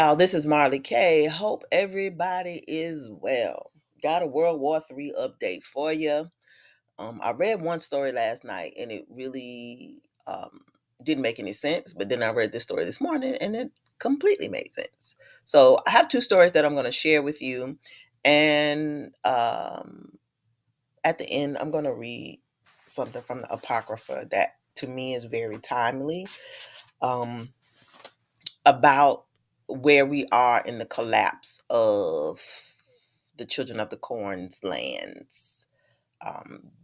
y'all, this is Marley K. Hope everybody is well. Got a World War III update for you. I read one story last night and it really didn't make any sense, but then I read this story this morning and it completely made sense. So I have two stories that I'm going to share with you. And at the end, I'm going to read something from the Apocrypha that to me is very timely. About where we are in the collapse of the children of the corn's lands.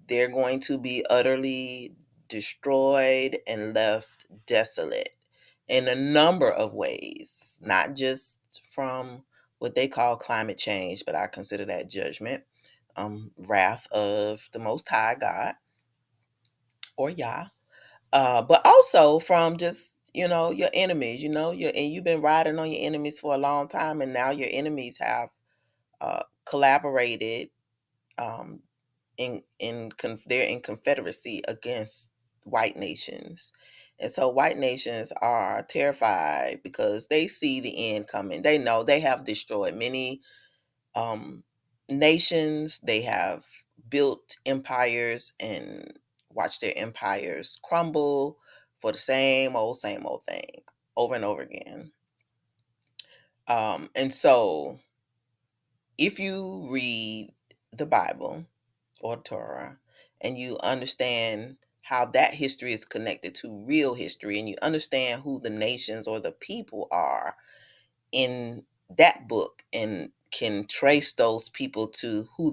They're going to be utterly destroyed and left desolate in a number of ways, not just from what they call climate change, but I consider that judgment, wrath of the Most High God or Yah, but also from just your enemies. And you've been riding on your enemies for a long time, and now your enemies have collaborated, um, they're in confederacy against white nations. And so white nations are terrified because they see the end coming. They know they have destroyed many um, nations. They have built empires and watched their empires crumble for the same old thing over and over again. And so if you read the Bible or Torah and you understand how that history is connected to real history, and you understand who the nations or the people are in that book, and can trace those people to who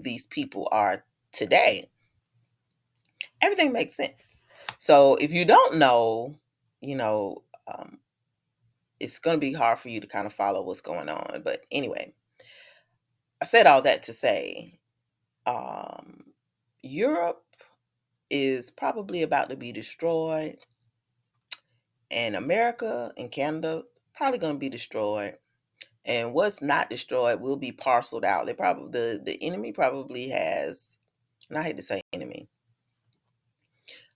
these people are today, everything makes sense. So if you don't know, you know, it's going to be hard for you to kind of follow what's going on. But anyway, I said all that to say, Europe is probably about to be destroyed, and America and Canada probably going to be destroyed. And what's not destroyed will be parceled out. They probably the enemy probably has, and I hate to say enemy.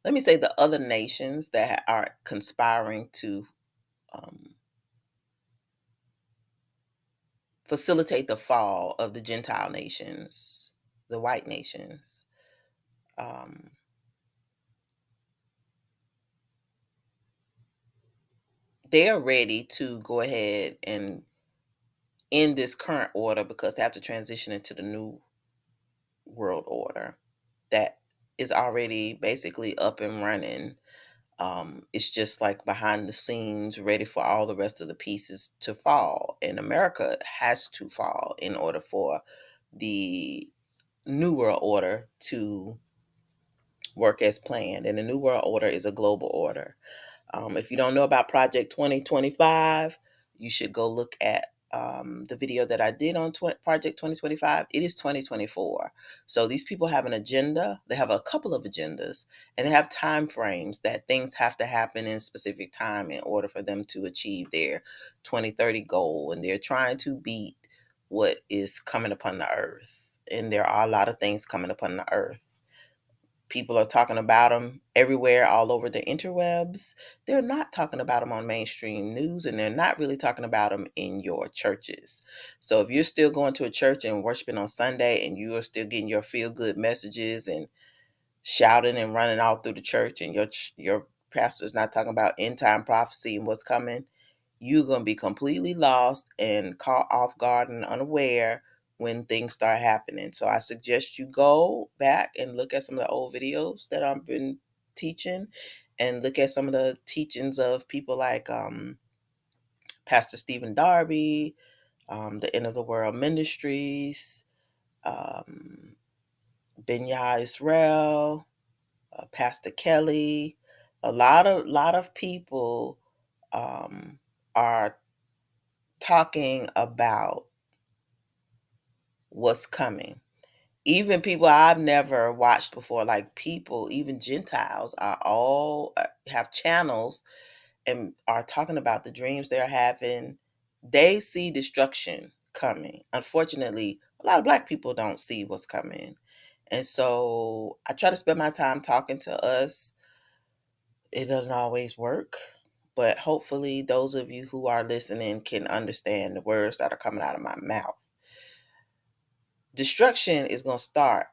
Let me say the other nations that are conspiring to um, facilitate the fall of the Gentile nations, the white nations. Um, they are ready to go ahead and end this current order because they have to transition into the new world order that is already basically up and running. It's just like behind the scenes, ready for all the rest of the pieces to fall. And America has to fall in order for the New World Order to work as planned. And the New World Order is a global order. If you don't know about Project 2025, you should go look at the video that I did on Project 2025. It is 2024. So these people have an agenda. They have a couple of agendas, and they have time frames that things have to happen in specific time in order for them to achieve their 2030 goal. And they're trying to beat what is coming upon the earth. And there are a lot of things coming upon the earth. People are talking about them everywhere, all over the interwebs. They're not talking about them on mainstream news, and they're not really talking about them in your churches. So if you're still going to a church and worshiping on Sunday, and you are still getting your feel good messages and shouting and running all through the church, and your pastor's not talking about end time prophecy and what's coming, you're going to be completely lost and caught off guard and unaware when things start happening. So I suggest you go back and look at some of the old videos that I've been teaching, and look at some of the teachings of people like Pastor Stephen Darby, the End of the World Ministries, um, Benya Israel, Pastor Kelly. A lot of people are talking about what's coming. Even people I've never watched before, like people, even Gentiles, are all have channels and are talking about the dreams they're having. They see destruction coming. Unfortunately, a lot of Black people don't see what's coming. And so I try to spend my time talking to us. It doesn't always work. But hopefully, those of you who are listening can understand the words that are coming out of my mouth. Destruction is going to start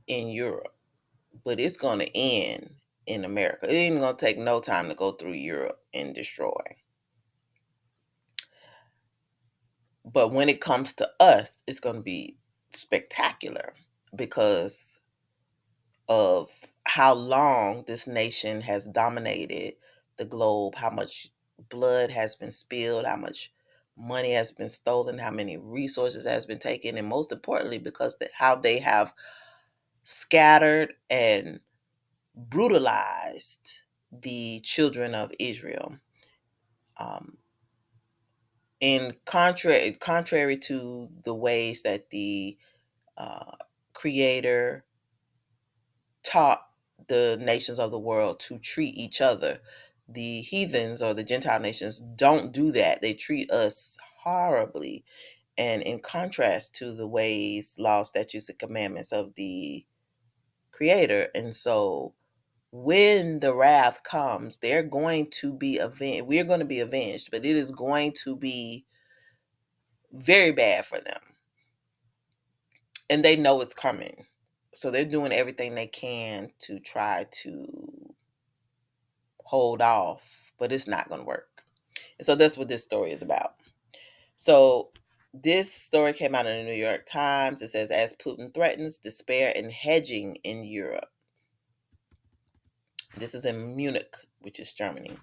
in Europe, but it's going to end in America. It ain't going to take no time to go through Europe and destroy. But when it comes to us, it's going to be spectacular because of how long this nation has dominated the globe, how much blood has been spilled, how much money has been stolen, how many resources has been taken, and most importantly, because how they have scattered and brutalized the children of Israel. Um, in contrary to the ways that the uh, Creator taught the nations of the world to treat each other, the heathens or the Gentile nations don't do that. They treat us horribly. And in contrast to the ways, laws, statutes, and commandments of the Creator. And so when the wrath comes, they're going to be avenged. We're going to be avenged, but it is going to be very bad for them. And they know it's coming. So they're doing everything they can to try to hold off, but it's not going to work. And so that's what this story is about. So this story came out in the New York Times. It says, as Putin threatens despair and hedging in Europe. This is in Munich, which is Germany.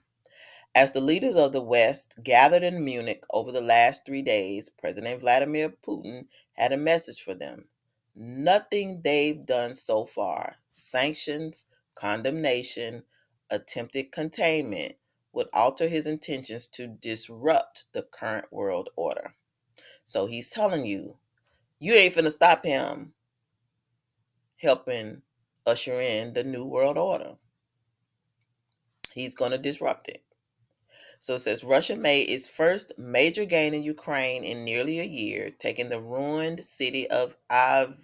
As the leaders of the West gathered in Munich over the last 3 days, President Vladimir Putin had a message for them. Nothing they've done so far, sanctions, condemnation, attempted containment, would alter his intentions to disrupt the current world order. So he's telling you, you ain't finna stop him helping usher in the new world order. He's going to disrupt it. So it says Russia made its first major gain in Ukraine in nearly a year, taking the ruined city of Avdiivka.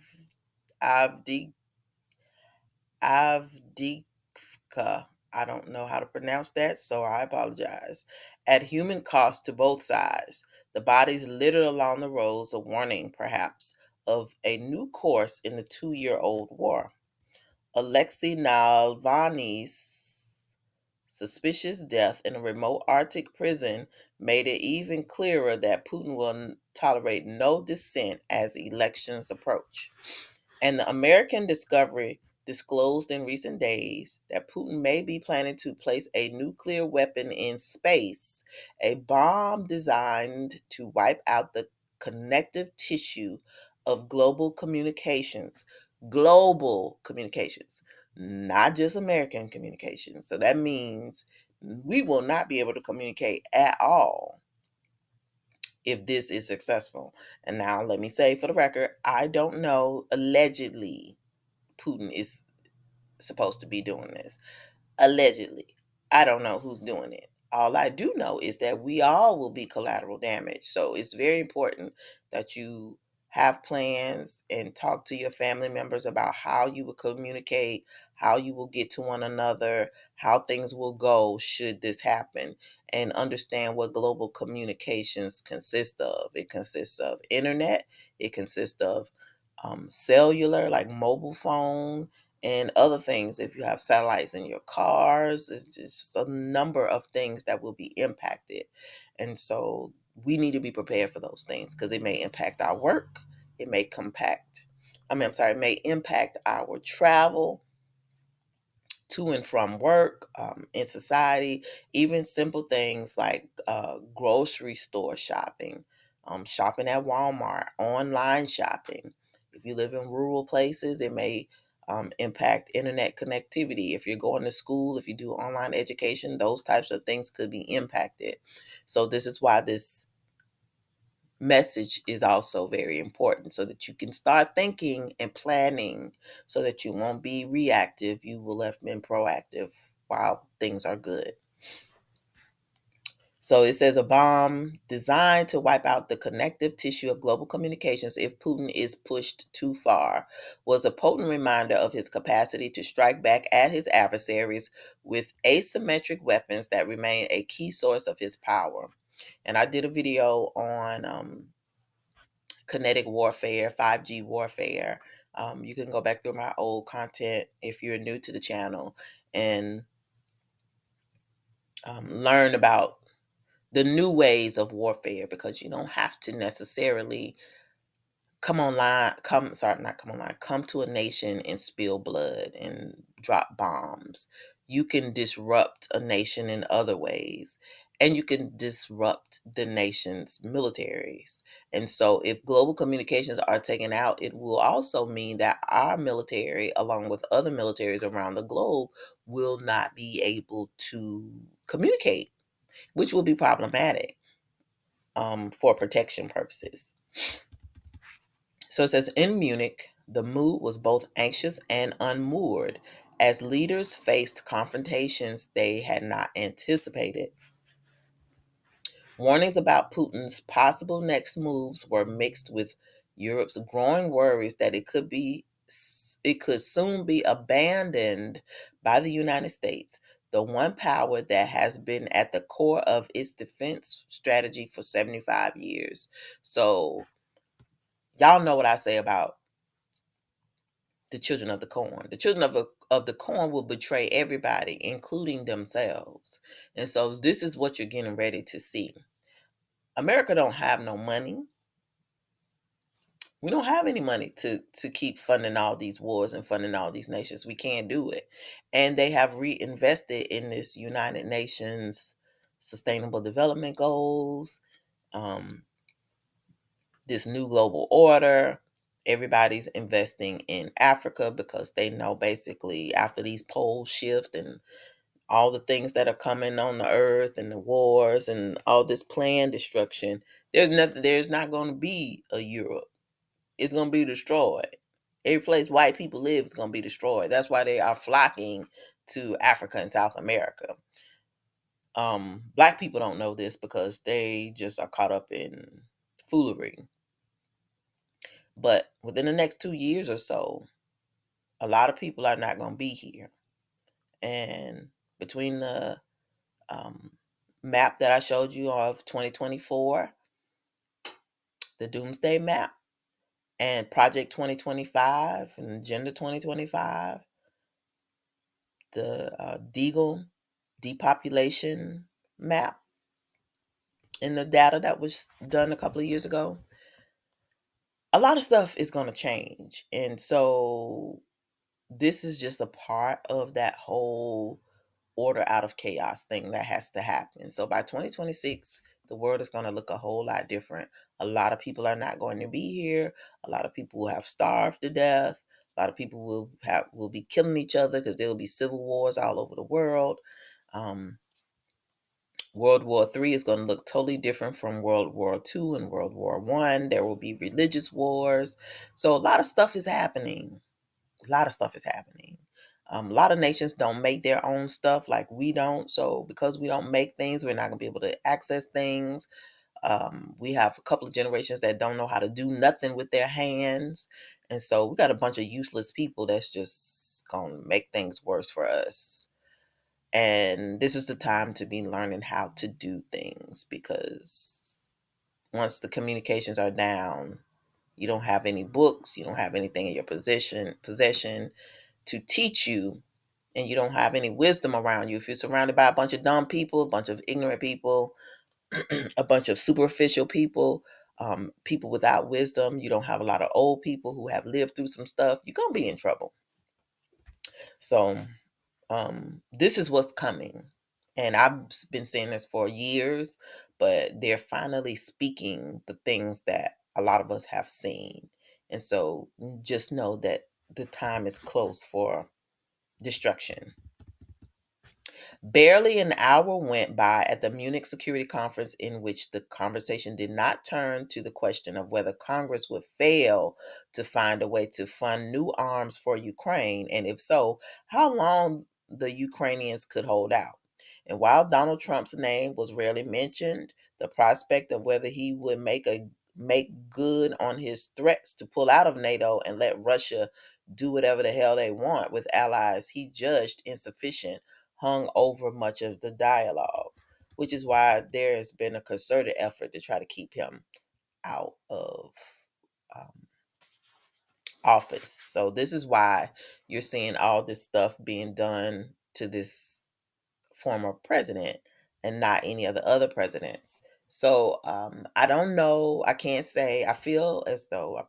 I don't know how to pronounce that, so I apologize. At human cost to both sides, the bodies littered along the roads, a warning, perhaps, of a new course in the 2-year-old war. Alexei Navalny's suspicious death in a remote Arctic prison made it even clearer that Putin will tolerate no dissent as elections approach. And the American discovery disclosed in recent days that Putin may be planning to place a nuclear weapon in space, a bomb designed to wipe out the connective tissue of global communications, not just American communications. So that means we will not be able to communicate at all if this is successful. And now let me say for the record, I don't know. Allegedly, Putin is supposed to be doing this. Allegedly. I don't know who's doing it. All I do know is that we all will be collateral damage. So it's very important that you have plans and talk to your family members about how you will communicate, how you will get to one another, how things will go should this happen, and understand what global communications consist of. It consists of internet, it consists of cellular, like mobile phone, and other things. If you have satellites in your cars, it's just a number of things that will be impacted. And so we need to be prepared for those things because it may impact our work. It may it may impact our travel to and from work, in society, even simple things like grocery store shopping, shopping at Walmart, online shopping. If you live in rural places, it may impact internet connectivity. If you're going to school, if you do online education, those types of things could be impacted. So, this is why this message is also very important so that you can start thinking and planning so that you won't be reactive. You will have been proactive while things are good. So it says a bomb designed to wipe out the connective tissue of global communications if Putin is pushed too far was a potent reminder of his capacity to strike back at his adversaries with asymmetric weapons that remain a key source of his power. And I did a video on kinetic warfare, 5G warfare. You can go back through my old content if you're new to the channel and learn about the new ways of warfare, because you don't have to necessarily come to a nation and spill blood and drop bombs. You can disrupt a nation in other ways, and you can disrupt the nation's militaries. And so if global communications are taken out, it will also mean that our military, along with other militaries around the globe, will not be able to communicate, which will be problematic for protection purposes. So it says in Munich, the mood was both anxious and unmoored as leaders faced confrontations they had not anticipated. Warnings about Putin's possible next moves were mixed with Europe's growing worries that it could soon be abandoned by the United States, the one power that has been at the core of its defense strategy for 75 years. So y'all know what I say about the children of the corn. The children of the corn will betray everybody, including themselves. And so this is what you're getting ready to see. America don't have no money. We don't have any money to keep funding all these wars and funding all these nations. We can't do it. And they have reinvested in this United Nations Sustainable Development Goals, um, this new global order. Everybody's investing in Africa because they know basically after these poles shift and all the things that are coming on the earth and the wars and all this planned destruction, there's not going to be a Europe. It's going to be destroyed. Every place white people live is going to be destroyed. That's why they are flocking to Africa and South America. Black people don't know this because they just are caught up in foolery. But within the next 2 years or so, a lot of people are not going to be here. And between the um, map that I showed you of 2024, the Doomsday Map, and Project 2025 and Agenda 2025, the Deagle depopulation map, and the data that was done a couple of years ago, a lot of stuff is going to change. And so this is just a part of that whole order out of chaos thing that has to happen. So by 2026, the world is going to look a whole lot different. A lot of people are not going to be here. A lot of people will have starved to death. A lot of people will be killing each other because there will be civil wars all over the world. Um, World War III is going to look totally different from World War II and World War I. There will be religious wars. So a lot of stuff is happening. A lot of stuff is happening. A lot of nations don't make their own stuff like we don't. So because we don't make things, we're not going to be able to access things. We have a couple of generations that don't know how to do nothing with their hands. And so we got a bunch of useless people that's just going to make things worse for us. And this is the time to be learning how to do things, because once the communications are down, you don't have any books, you don't have anything in your possession to teach you, and you don't have any wisdom around you. If you're surrounded by a bunch of dumb people, a bunch of ignorant people, a bunch of superficial people, people without wisdom, you don't have a lot of old people who have lived through some stuff, you're going to be in trouble. So this is what's coming. And I've been saying this for years, but they're finally speaking the things that a lot of us have seen. And so just know that the time is close for destruction. Barely an hour went by at the Munich Security Conference in which the conversation did not turn to the question of whether Congress would fail to find a way to fund new arms for Ukraine, and if so, how long the Ukrainians could hold out. And while Donald Trump's name was rarely mentioned, the prospect of whether he would make good on his threats to pull out of NATO and let Russia do whatever the hell they want with allies he judged insufficient hung over much of the dialogue, which is why there has been a concerted effort to try to keep him out of um, office. So this is why you're seeing all this stuff being done to this former president and not any of the other presidents. So I don't know. I can't say. I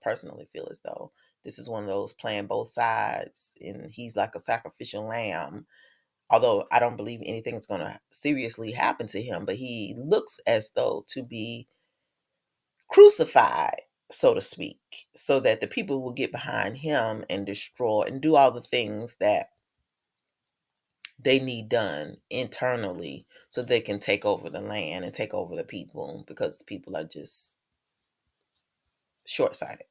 personally feel as though this is one of those playing both sides, and he's like a sacrificial lamb. Although I don't believe anything's going to seriously happen to him, but he looks as though to be crucified, so to speak, so that the people will get behind him and destroy and do all the things that they need done internally so they can take over the land and take over the people because the people are just short sighted.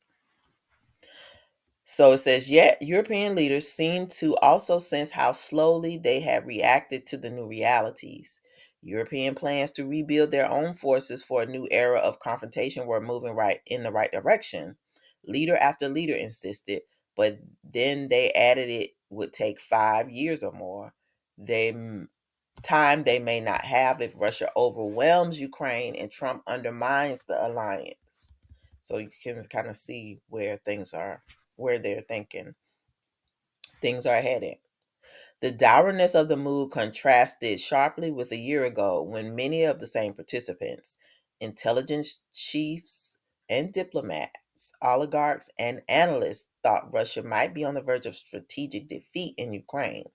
So it says, yet European leaders seem to also sense how slowly they have reacted to the new realities. European plans to rebuild their own forces for a new era of confrontation were moving right in the right direction. Leader after leader insisted, but then they added it would take 5 years or more. They time they may not have if Russia overwhelms Ukraine and Trump undermines the alliance. So you can kind of see where they're thinking things are headed. The dourness of the mood contrasted sharply with a year ago when many of the same participants, intelligence chiefs and diplomats, oligarchs and analysts, thought Russia might be on the verge of strategic defeat in Ukraine.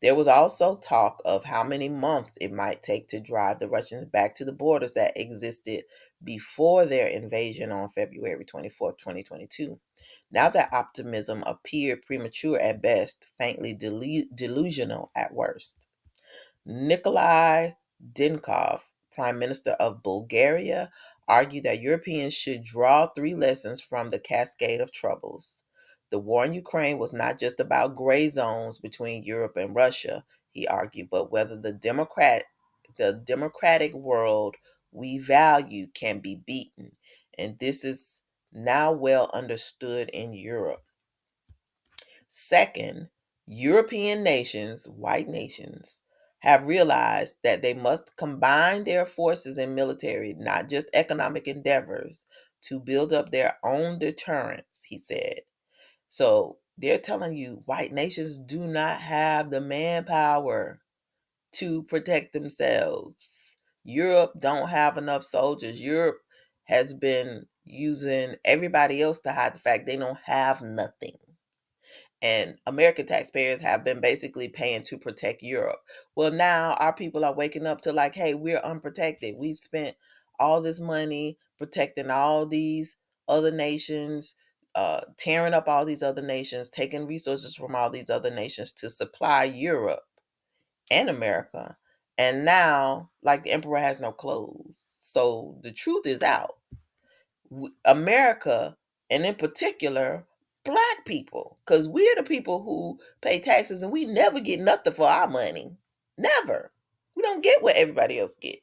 There was also talk of how many months it might take to drive the Russians back to the borders that existed before their invasion on February 24th, 2022. Now that optimism appeared premature at best, faintly delusional at worst. Nikolai Dinkov, Prime Minister of Bulgaria, argued that Europeans should draw three lessons from the cascade of troubles. The war in Ukraine was not just about gray zones between Europe and Russia, he argued, but whether the democratic world we value can be beaten. And this is now well understood in Europe. Second, European nations, white nations, have realized that they must combine their forces and military, not just economic endeavors, to build up their own deterrence, he said. So they're telling you white nations do not have the manpower to protect themselves. Europe don't have enough soldiers. Europe has been using everybody else to hide the fact they don't have nothing. And American taxpayers have been basically paying to protect Europe. Well, now our people are waking up to like, hey, we're unprotected. We've spent all this money protecting all these other nations, tearing up all these other nations, taking resources from all these other nations to supply Europe and America. And now, like, the emperor has no clothes. So the truth is out. America, and in particular, black people, because we're the people who pay taxes and we never get nothing for our money. Never. We don't get what everybody else gets.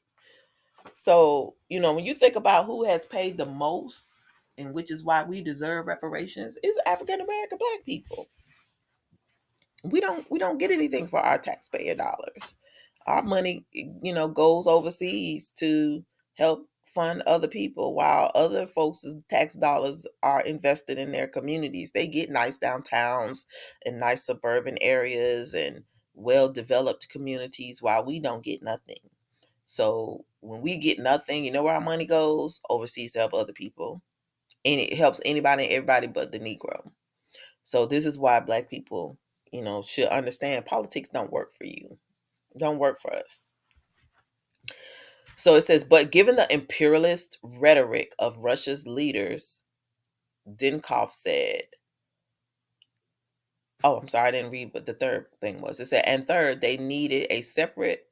So, when you think about who has paid the most, and which is why we deserve reparations, is African American black people. We don't get anything for our taxpayer dollars. Our money, goes overseas to help fund other people while other folks' tax dollars are invested in their communities. They get nice downtowns and nice suburban areas and well-developed communities while we don't get nothing. So when we get nothing, you know where our money goes? Overseas to help other people. And it helps anybody and everybody but the Negro. So this is why black people, should understand politics don't work for you. Don't work for us. So it says, but given the imperialist rhetoric of Russia's leaders, Dinkov said, oh, I'm sorry, I didn't read what the third thing was. It said, and third, they needed a separate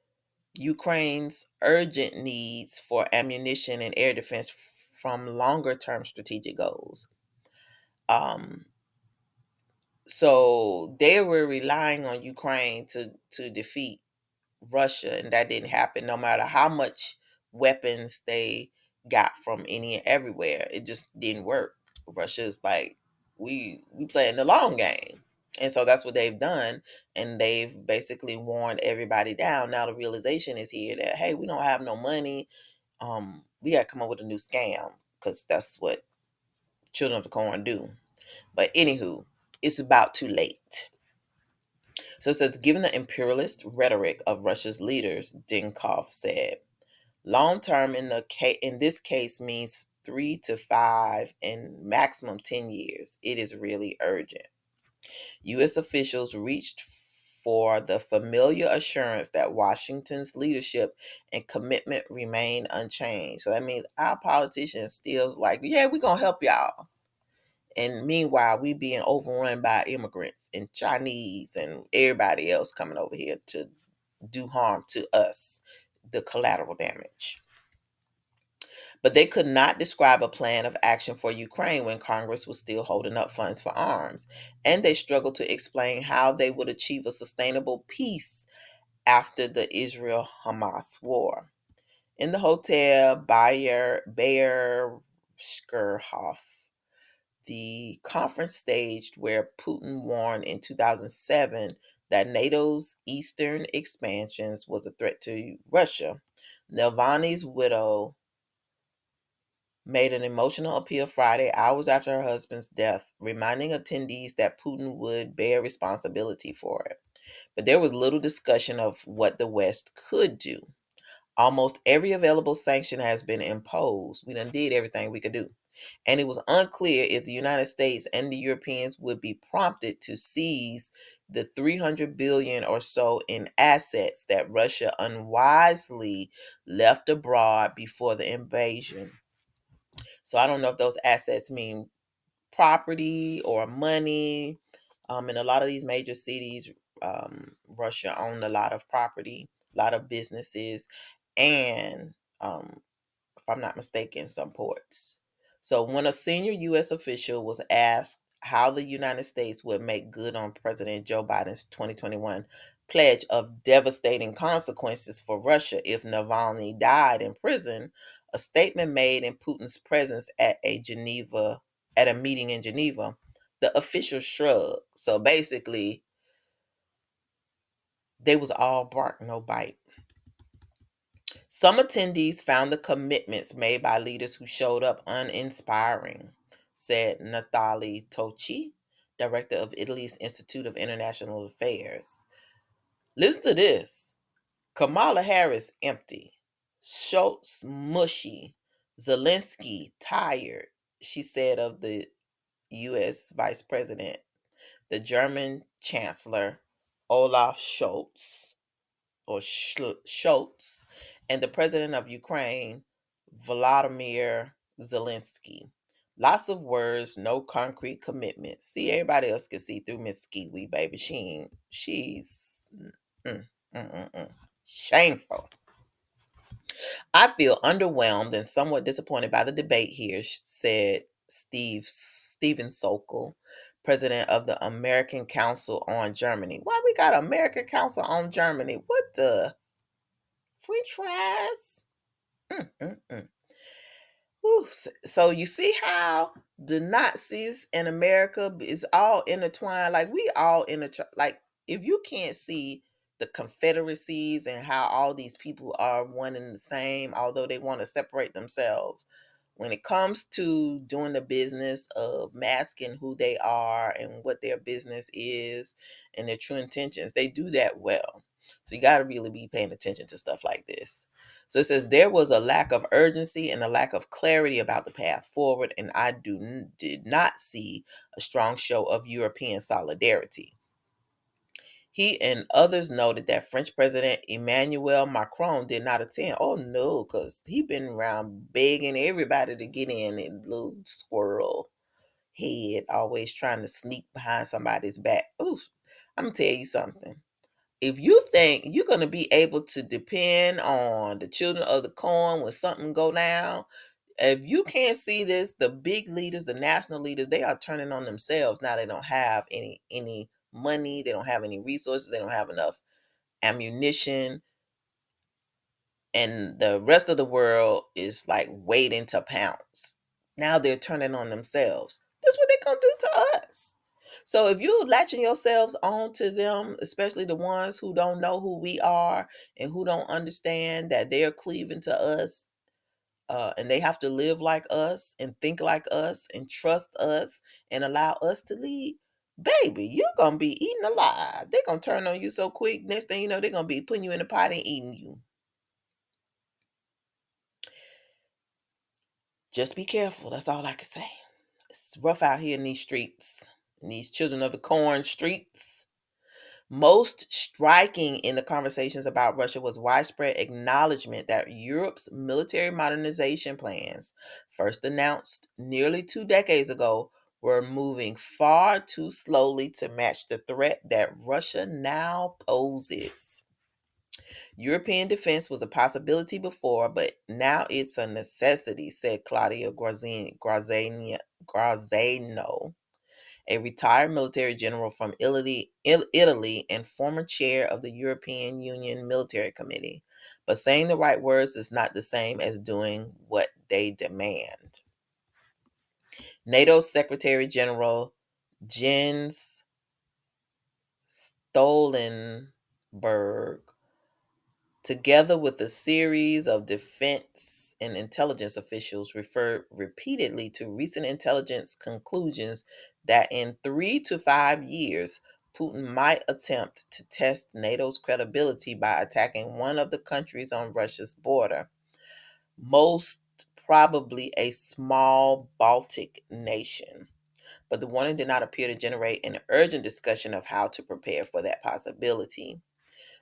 Ukraine's urgent needs for ammunition and air defense from longer term strategic goals. Um, so they were relying on Ukraine to defeat Russia, and that didn't happen no matter how much weapons they got from any and everywhere. It just didn't work. Russia's like, we playing the long game. And so that's what they've done. And they've basically worn everybody down. Now the realization is here that, hey, we don't have no money. We gotta come up with a new scam, because that's what children of the corn do. But anywho, it's about too late. So it says, given the imperialist rhetoric of Russia's leaders, Dinkov said, long term in this case means 3 to 5 and maximum 10 years. It is really urgent. U.S. officials reached for the familiar assurance that Washington's leadership and commitment remain unchanged. So that means our politicians still like, yeah, we're going to help y'all. And meanwhile, we being overrun by immigrants and Chinese and everybody else coming over here to do harm to us, the collateral damage. But they could not describe a plan of action for Ukraine when Congress was still holding up funds for arms. And they struggled to explain how they would achieve a sustainable peace after the Israel Hamas war. In the hotel Bayer Skurhof, the conference staged where Putin warned in 2007 that NATO's eastern expansions was a threat to Russia. Navalny's widow made an emotional appeal Friday, hours after her husband's death, reminding attendees that Putin would bear responsibility for it. But there was little discussion of what the West could do. Almost every available sanction has been imposed. We done did everything we could do. And it was unclear if the United States and the Europeans would be prompted to seize the 300 billion or so in assets that Russia unwisely left abroad before the invasion. So I don't know if those assets mean property or money. In a lot of these major cities, Russia owned a lot of property, a lot of businesses, and if I'm not mistaken, some ports. So when a senior U.S. official was asked how the United States would make good on President Joe Biden's 2021 pledge of devastating consequences for Russia if Navalny died in prison, a statement made in Putin's presence at a meeting in Geneva, the official shrugged. So basically, they was all bark, no bite. Some attendees found the commitments made by leaders who showed up uninspiring, said Natali Tochi, director of Italy's Institute of International Affairs. Listen to this. Kamala Harris empty. Schultz mushy. Zelensky tired, she said of the U.S. Vice President. The German Chancellor Olaf Scholz, and the president of Ukraine, Volodymyr Zelensky. Lots of words, no concrete commitment. See, everybody else can see through Miss Skiwi, baby. She's mm, mm, mm, mm. Shameful. I feel underwhelmed and somewhat disappointed by the debate here, said Stephen Sokol, president of the American Council on Germany. Why we got American Council on Germany? What the French fries? Mm, mm, mm. Whew. So you see how the Nazis in America is all intertwined. Like we all intertwined. Like if you can't see the confederacies and how all these people are one and the same, although they want to separate themselves, when it comes to doing the business of masking who they are and what their business is and their true intentions, they do that well. So you got to really be paying attention to stuff like this. So it says there was a lack of urgency and a lack of clarity about the path forward, and I did not see a strong show of European solidarity. He and others noted that French President Emmanuel Macron did not attend. Oh no, because he been around begging everybody to get in, and little squirrel head always trying to sneak behind somebody's back. Ooh, I'm gonna tell you something. If you think you're gonna be able to depend on the children of the corn when something go down, if you can't see this, the big leaders, the national leaders, they are turning on themselves now. They don't have any money, they don't have any resources, they don't have enough ammunition and the rest of the world is like waiting to pounce. Now they're turning on themselves. That's what they're gonna do to us. So if you're latching yourselves on to them, especially the ones who don't know who we are and who don't understand that they're cleaving to us, and they have to live like us and think like us and trust us and allow us to lead, baby, you're gonna be eaten alive. They're gonna turn on you so quick. Next thing you know, they're gonna be putting you in a pot and eating you. Just be careful. That's all I can say. It's rough out here in these streets, in these children of the corn streets. Most striking in the conversations about Russia was widespread acknowledgement that Europe's military modernization plans, first announced nearly 2 decades ago, were moving far too slowly to match the threat that Russia now poses. European defense was a possibility before, but now it's a necessity, said Claudio Graziano, a retired military general from Italy and former chair of the European Union Military Committee. But saying the right words is not the same as doing what they demand. NATO Secretary General Jens Stoltenberg, together with a series of defense and intelligence officials, referred repeatedly to recent intelligence conclusions that in 3 to 5 years, Putin might attempt to test NATO's credibility by attacking one of the countries on Russia's border, most probably a small Baltic nation. But the warning did not appear to generate an urgent discussion of how to prepare for that possibility.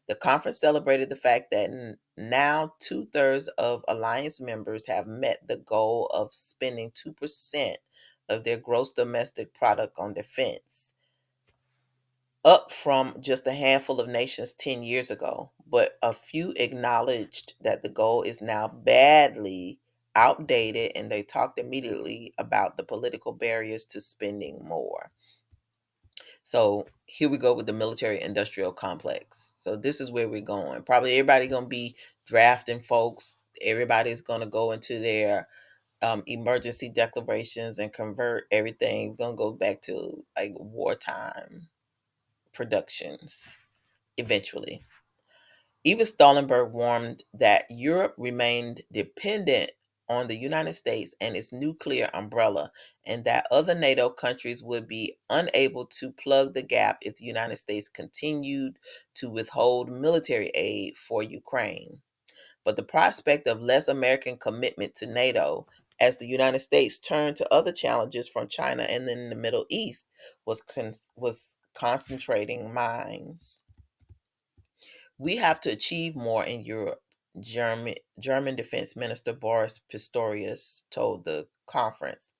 The conference celebrated the fact that now two-thirds of alliance members have met the goal of spending 2% of their gross domestic product on defense, up from just a handful of nations 10 years ago. But a few acknowledged that the goal is now badly outdated, and they talked immediately about the political barriers to spending more. So here we go with the military industrial complex. So this is where we're going. Probably everybody gonna be drafting folks. Everybody's gonna go into their emergency declarations and convert everything. We're gonna go back to like wartime productions eventually. Even Stoltenberg warned that Europe remained dependent on the United States and its nuclear umbrella, and that other NATO countries would be unable to plug the gap if the United States continued to withhold military aid for Ukraine. But the prospect of less American commitment to NATO as the United States turned to other challenges from China and then the Middle East was concentrating minds. We have to achieve more in Europe, German Defense Minister Boris Pistorius told the conference.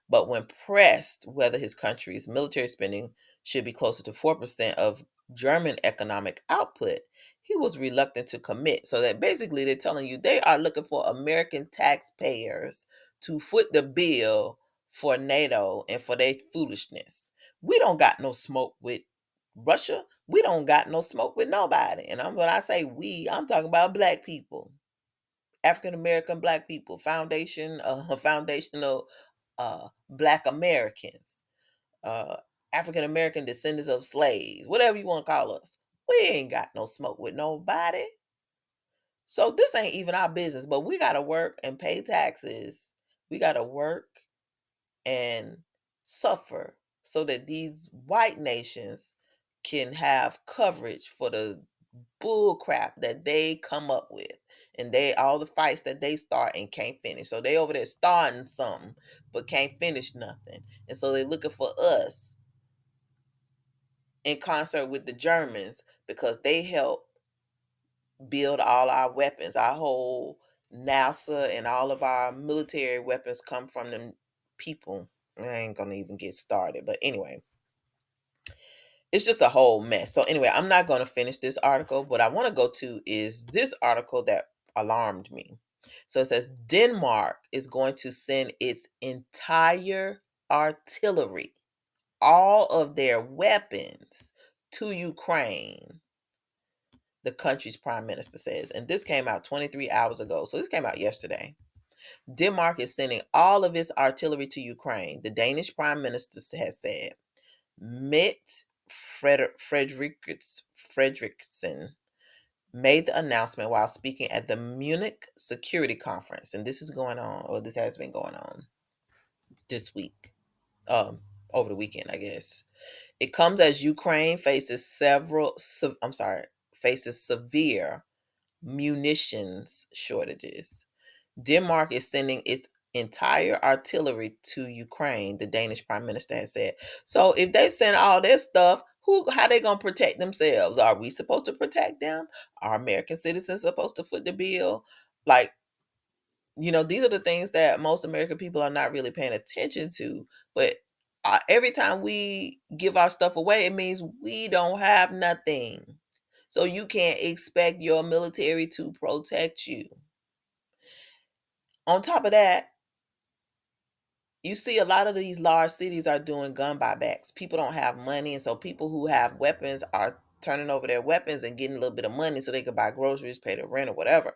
But when pressed whether his country's military spending should be closer to 4% of German economic output, he was reluctant to commit. So that basically they're telling you they are looking for American taxpayers to foot the bill for NATO and for their foolishness. We don't got no smoke with Russia. We don't got no smoke with nobody. And when I say we, I'm talking about black people. African American black people, foundational black Americans, uh, African American descendants of slaves, whatever you want to call us. We ain't got no smoke with nobody. So this ain't even our business, but we got to work and pay taxes. We got to work and suffer so that these white nations can have coverage for the bull crap that they come up with, and they all the fights that they start and can't finish. So they over there starting something but can't finish nothing, and so they're looking for us in concert with the Germans because they help build all our weapons. Our whole NASA and all of our military weapons come from them people. I ain't gonna even get started, but anyway, it's just a whole mess. So anyway, I'm not going to finish this article. What I want to go to is this article that alarmed me. So it says Denmark is going to send its entire artillery, all of their weapons, to Ukraine. the country's prime minister says. And this came out 23 hours ago. So this came out yesterday. Denmark is sending all of its artillery to Ukraine, the Danish prime minister has said. Mette Frederiksen made the announcement while speaking at the Munich Security Conference. And this is going on, or this has been going on this week, over the weekend, I guess. It comes as Ukraine faces severe munitions shortages. Denmark is sending its entire artillery to Ukraine, the Danish prime minister has said. So if they send all their stuff, how they gonna protect themselves? Are we supposed to protect them? Are American citizens supposed to foot the bill? Like, these are the things that most American people are not really paying attention to. But every time we give our stuff away, it means we don't have nothing. So you can't expect your military to protect you. On top of that, you see a lot of these large cities are doing gun buybacks. People don't have money, and so people who have weapons are turning over their weapons and getting a little bit of money so they can buy groceries, pay the rent, or whatever.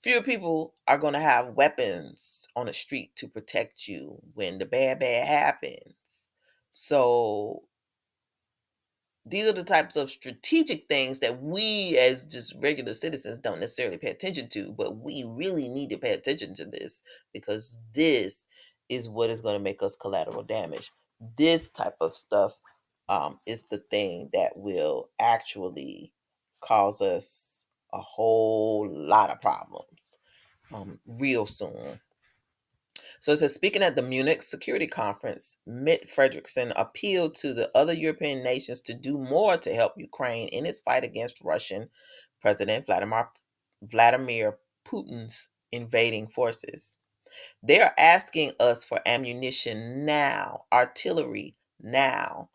Fewer people are going to have weapons on the street to protect you when the bad happens. So these are the types of strategic things that we as just regular citizens don't necessarily pay attention to, but we really need to pay attention to this, because this is what is going to make us collateral damage. This type of stuff is the thing that will actually cause us a whole lot of problems real soon. So it says, speaking at the Munich Security Conference, Mette Frederiksen appealed to the other European nations to do more to help Ukraine in its fight against Russian President Vladimir Putin's invading forces. They are asking us for ammunition now, artillery now.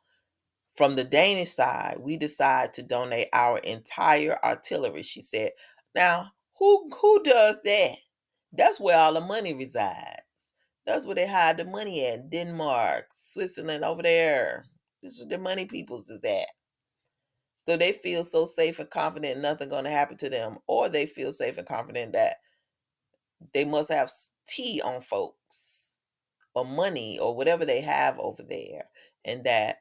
From the Danish side, we decide to donate our entire artillery, she said. Now, who does that? That's where all the money resides. That's where they hide the money at. Denmark, Switzerland, over there. This is where the money peoples is at. So they feel so safe and confident nothing going to happen to them, or they feel safe and confident that they must have tea on folks or money or whatever they have over there, and that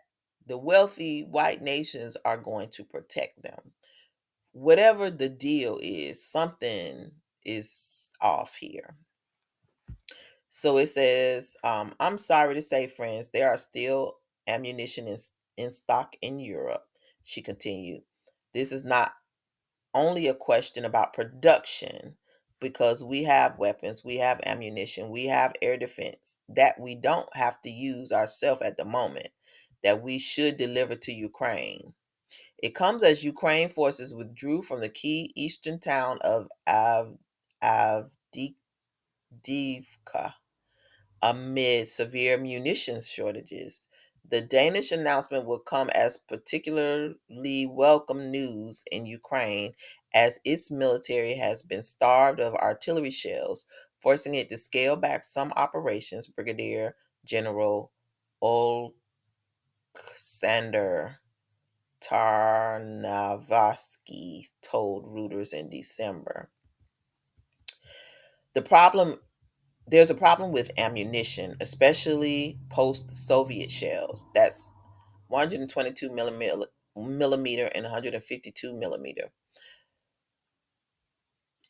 the wealthy white nations are going to protect them. Whatever the deal is, something is off here. So it says, I'm sorry to say, friends, there are still ammunition in stock in Europe, she continued. This is not only a question about production, because we have weapons, we have ammunition, we have air defense that we don't have to use ourselves at the moment, that we should deliver to Ukraine. It comes as Ukraine forces withdrew from the key eastern town of Avdiivka amid severe munitions shortages. The Danish announcement will come as particularly welcome news in Ukraine, as its military has been starved of artillery shells, forcing it to scale back some operations, Brigadier General Oleksandr Tarnavsky told Reuters in December. There's a problem with ammunition, especially post-Soviet shells. That's 122 millimeter and 152 millimeter.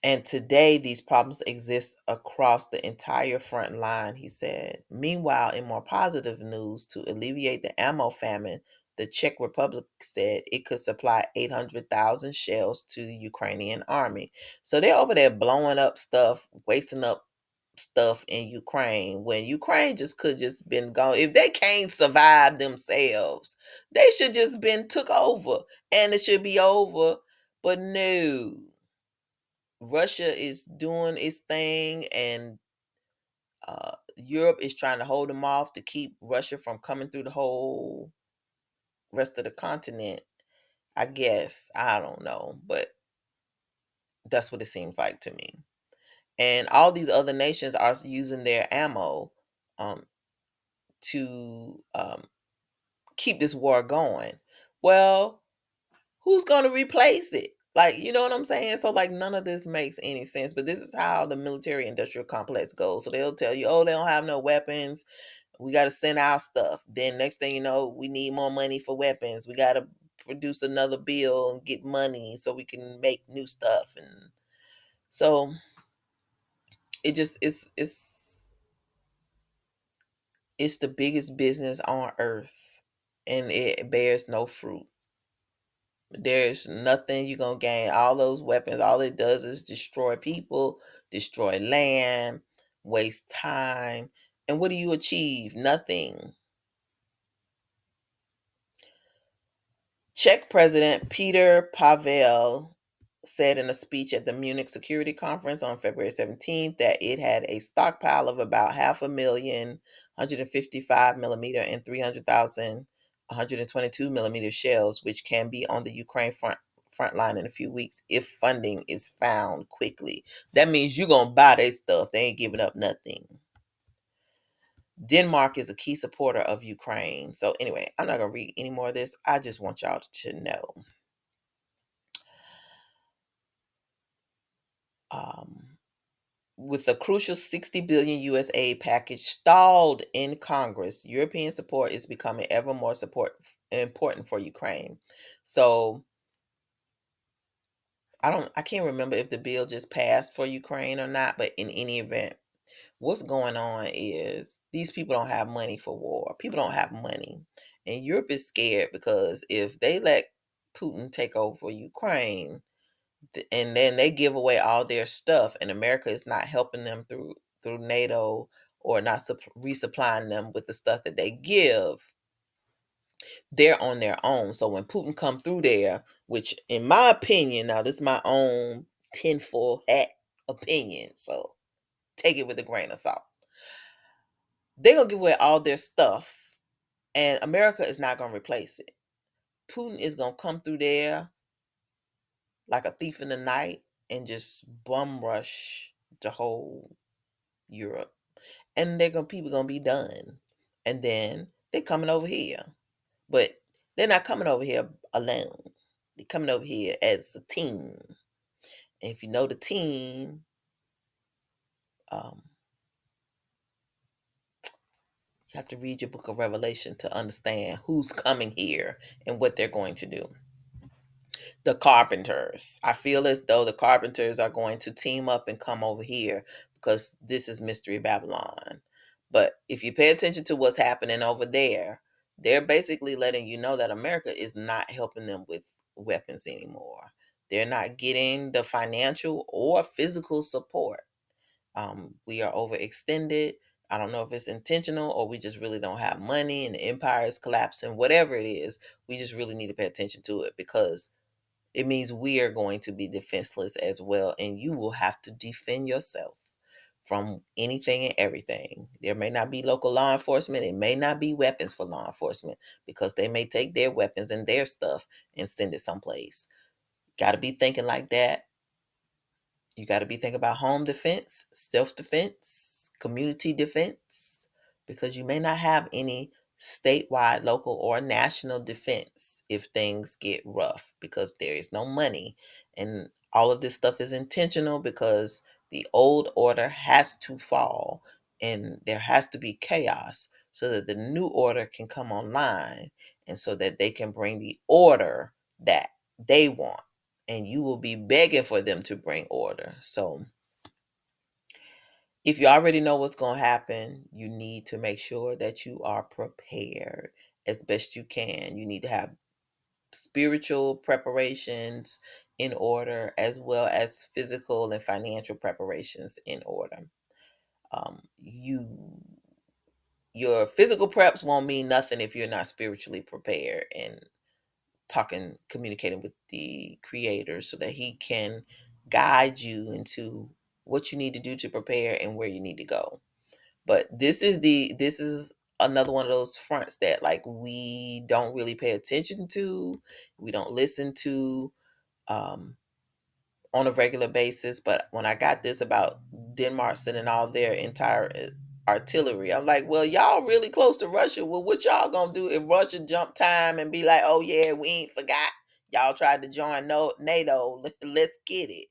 And today, these problems exist across the entire front line, he said. Meanwhile, in more positive news, to alleviate the ammo famine, the Czech Republic said it could supply 800,000 shells to the Ukrainian army. So they're over there blowing up stuff, wasting up stuff in Ukraine, when Ukraine just could just been gone. If they can't survive themselves, they should just been took over and it should be over. But no, Russia is doing its thing, and Europe is trying to hold them off to keep Russia from coming through the whole rest of the continent. I guess, I don't know, but that's what it seems like to me. And all these other nations are using their ammo um, to keep this war going. Well, who's going to replace it? Like, you know what I'm saying? So, like, none of this makes any sense. But this is how the military industrial complex goes. So they'll tell you, oh, they don't have no weapons. We got to send our stuff. Then next thing you know, we need more money for weapons. We got to produce another bill and get money so we can make new stuff. And so it just it's the biggest business on earth, and it bears no fruit. There's nothing you're gonna gain. All those weapons, all it does is destroy people, destroy land, waste time. And what do you achieve? Nothing. Czech President Peter Pavel said in a speech at the Munich Security Conference on February 17th that it had a stockpile of about half a million 155 millimeter and 300,000 122 millimeter shells, which can be on the Ukraine front line in a few weeks if funding is found quickly. That means you're gonna buy their stuff. They ain't giving up nothing. Denmark is a key supporter of Ukraine. So anyway, I'm not gonna read any more of this. I just want y'all to know. Um, with a crucial 60 billion US aid package stalled in Congress, European support is becoming ever more important for Ukraine. So I can't remember if the bill just passed for Ukraine or not, but in any event, what's going on is these people don't have money for war. People don't have money. And Europe is scared because if they let Putin take over Ukraine, and then they give away all their stuff, and America is not helping them through NATO, or not resupplying them with the stuff that they give, they're on their own. So when Putin come through there, which in my opinion, now this is my own tinfoil hat opinion, so take it with a grain of salt, they're gonna give away all their stuff, and America is not gonna replace it. Putin is gonna come through there like a thief in the night and just bum rush the whole Europe, and people gonna be done, and then they're coming over here, but they're not coming over here alone. They're coming over here as a team, and if you know the team, um, you have to read your book of Revelation to understand who's coming here and what they're going to do. The Carpenters. I feel as though the Carpenters are going to team up and come over here because this is Mystery Babylon. But if you pay attention to what's happening over there, they're basically letting you know that America is not helping them with weapons anymore. They're not getting the financial or physical support. We are overextended. I don't know if it's intentional or we just really don't have money and the empire is collapsing. Whatever it is, we just really need to pay attention to it, because it means we are going to be defenseless as well, and you will have to defend yourself from anything and everything. There may not be local law enforcement, it may not be weapons for law enforcement, because they may take their weapons and their stuff and send it someplace. Got to be thinking like that. You got to be thinking about home defense, self defense, community defense, because you may not have any statewide, local, or national defense if things get rough, because there is no money. And all of this stuff is intentional because the old order has to fall and there has to be chaos so that the new order can come online, and so that they can bring the order that they want, and you will be begging for them to bring order. So, if you already know what's going to happen, you need to make sure that you are prepared as best you can. You need to have spiritual preparations in order, as well as physical and financial preparations in order. You Your physical preps won't mean nothing if you're not spiritually prepared and communicating with the creator so that he can guide you into what you need to do to prepare and where you need to go. But this is another one of those fronts that, like, we don't really pay attention to, we don't listen to um on a regular basis. But when I got this about Denmark sending all their entire artillery, I'm like, well, y'all really close to Russia. Well, what y'all gonna do if Russia jump time and be like, oh yeah, we ain't forgot? Y'all tried to join NATO. Let's get it.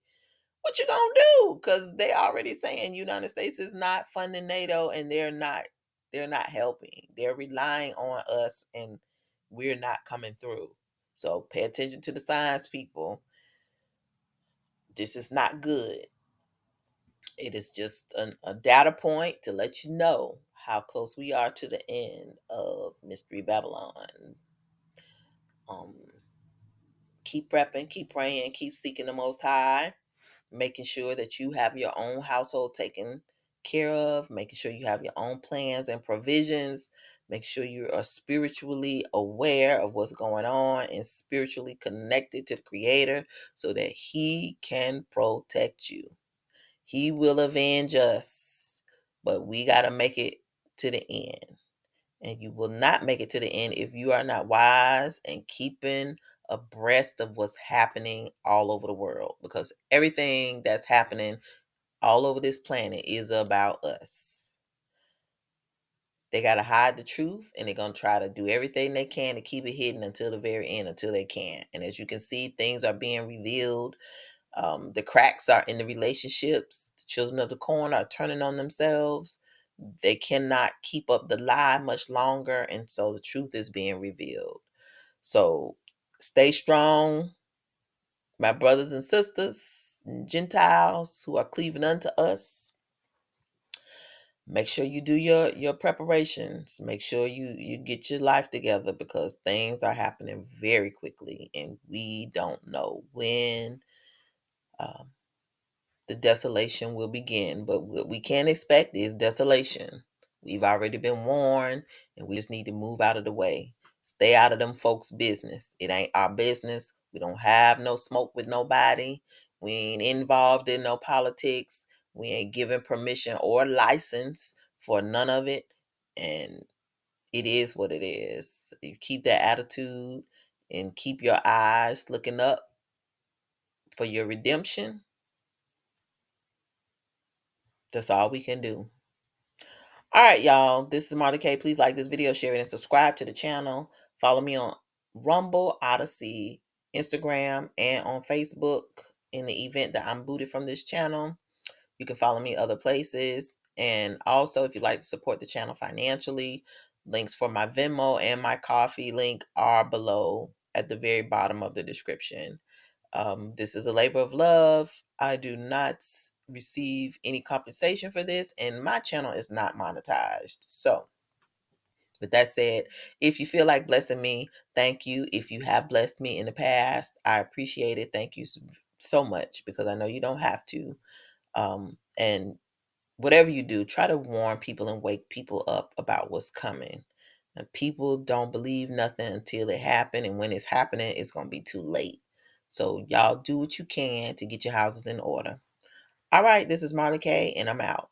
What you gonna do? Because they already saying United States is not funding NATO, and they're not helping. They're relying on us, and we're not coming through. So pay attention to the signs, people. This is not good. It is just a data point to let you know how close we are to the end of Mystery Babylon. Um, keep prepping, keep praying, keep seeking the Most High, making sure that you have your own household taken care of, making sure you have your own plans and provisions, make sure you are spiritually aware of what's going on and spiritually connected to the Creator so that He can protect you. He will avenge us, but we got to make it to the end. And you will not make it to the end if you are not wise and keeping abreast of what's happening all over the world, because everything that's happening all over this planet is about us. They got to hide the truth, and they're going to try to do everything they can to keep it hidden until the very end, until they can. And as you can see, things are being revealed. The cracks are in the relationships. The children of the corn are turning on themselves. They cannot keep up the lie much longer, and so the truth is being revealed. So stay strong, my brothers and sisters, and Gentiles who are cleaving unto us. Make sure you do your preparations. Make sure you get your life together, because things are happening very quickly, and we don't know when um, the desolation will begin. But what we can expect is desolation. We've already been warned, and we just need to move out of the way. Stay out of them folks' business. It ain't our business. We don't have no smoke with nobody. We ain't involved in no politics. We ain't given permission or license for none of it. And it is what it is. You keep that attitude and keep your eyes looking up for your redemption. That's all we can do. All right, y'all. This is Martha K. Please like this video, share it, and subscribe to the channel. Follow me on Rumble, Odyssey, Instagram, and on Facebook in the event that I'm booted from this channel. You can follow me other places. And also, if you'd like to support the channel financially, links for my Venmo and my coffee link are below at the very bottom of the description. This is a labor of love. I do not receive any compensation for this, and my channel is not monetized. So, with that said, if you feel like blessing me, thank you. If you have blessed me in the past, I appreciate it. Thank you so much, because I know you don't have to. And whatever you do, try to warn people and wake people up about what's coming. And people don't believe nothing until it happens, and when it's happening, it's going to be too late. So y'all do what you can to get your houses in order. All right, this is Marley K, and I'm out.